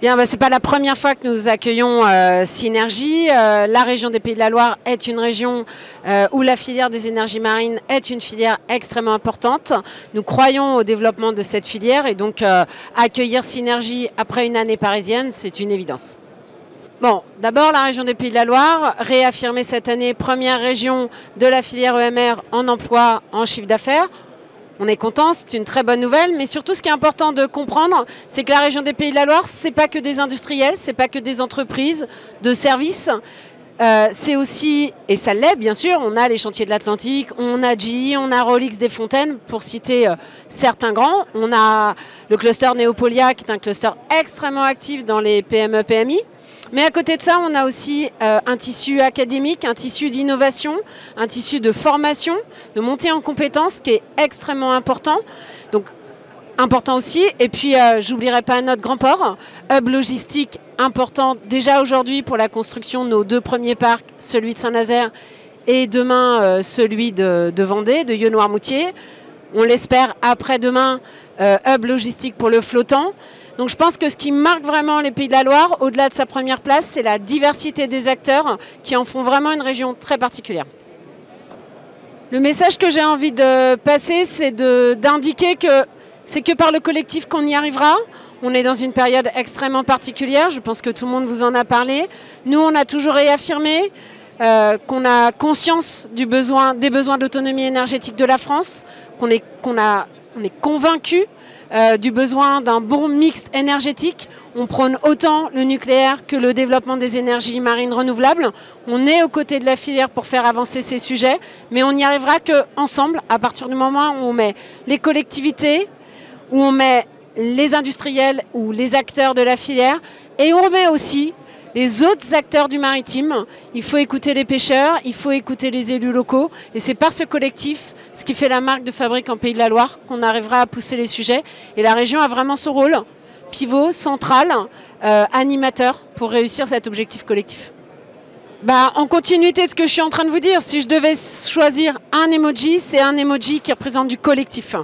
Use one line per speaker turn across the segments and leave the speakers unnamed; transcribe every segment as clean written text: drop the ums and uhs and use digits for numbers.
Bien, c'est pas la première fois que nous accueillons Synergie. La région des Pays de la Loire est une région où la filière des énergies marines est une filière extrêmement importante. Nous croyons au développement de cette filière et donc accueillir Synergie après une année parisienne, c'est une évidence. Bon, d'abord la région des Pays de la Loire, réaffirmée cette année première région de la filière EMR en emploi, en chiffre d'affaires. On est content, c'est une très bonne nouvelle, mais surtout ce qui est important de comprendre, c'est que la région des Pays de la Loire, c'est pas que des industriels, c'est pas que des entreprises de services, c'est aussi, et ça l'est bien sûr, on a les chantiers de l'Atlantique, on a GE, on a Rolix des Fontaines, pour citer certains grands, on a le cluster Neopolia qui est un cluster extrêmement actif dans les PME-PMI. Mais à côté de ça, on a aussi un tissu académique, un tissu d'innovation, un tissu de formation, de montée en compétences qui est extrêmement important. Donc, important aussi. Et puis, j'oublierai pas notre grand port, hub logistique important déjà aujourd'hui pour la construction de nos deux premiers parcs, celui de Saint-Nazaire et demain celui de Vendée, de Yeux-Noirmoutier. On l'espère après-demain, hub logistique pour le flottant. Donc je pense que ce qui marque vraiment les Pays de la Loire, au-delà de sa première place, c'est la diversité des acteurs qui en font vraiment une région très particulière. Le message que j'ai envie de passer, c'est d'indiquer que c'est que par le collectif qu'on y arrivera. On est dans une période extrêmement particulière, je pense que tout le monde vous en a parlé. Nous, on a toujours réaffirmé qu'on a conscience des besoins d'autonomie énergétique de la France, qu'on est convaincu du besoin d'un bon mix énergétique. On prône autant le nucléaire que le développement des énergies marines renouvelables. On est aux côtés de la filière pour faire avancer ces sujets, mais on n'y arrivera qu'ensemble, à partir du moment où on met les collectivités, où on met les industriels ou les acteurs de la filière, et on met aussi les autres acteurs du maritime. Il faut écouter les pêcheurs, il faut écouter les élus locaux. Et c'est par ce collectif, ce qui fait la marque de fabrique en Pays de la Loire, qu'on arrivera à pousser les sujets. Et la région a vraiment son rôle, pivot, central, animateur, pour réussir cet objectif collectif. En continuité de ce que je suis en train de vous dire, si je devais choisir un emoji, c'est un emoji qui représente du collectif.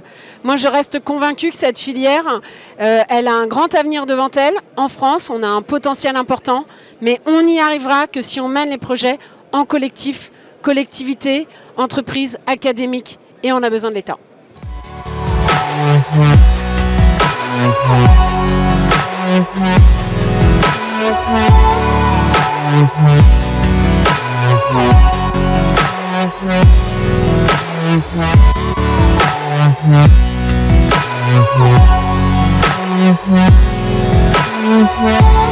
Moi, je reste convaincue que cette filière, elle a un grand avenir devant elle. En France, on a un potentiel important, mais on n'y arrivera que si on mène les projets en collectif, collectivité, entreprise, académique, et on a besoin de l'État.
Thank you.